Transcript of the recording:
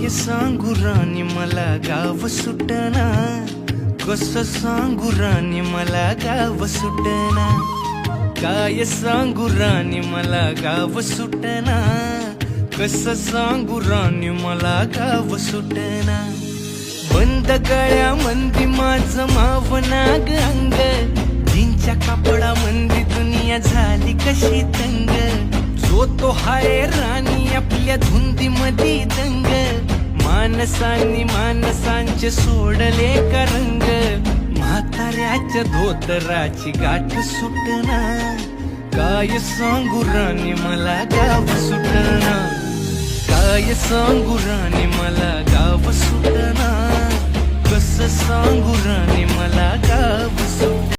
काय सांगू राणी मला गाव सुटना, कसं सांगू राणी मला गाव सुटना, काय सांगू राणी मला गाव सुटना, कसं सांगू राणी मला गाव सुटना. बंद गळ्यामंदी माझं मावनाग अंग, जीनच्या कापडामंदी दुनिया झाली कशी तंग. जो तो हाय राणी आपल्या धुंदीमधी दंग, माणसांनी माणसांचे सोडले का रंग. म्हाताऱ्याच्या धोतराची गाठ सुटना, काय सांगू राणी मला गाव सुटना, काय सांगू राणी मला गाव सुटना, कसं सांगू राणी मला गाव सुटना.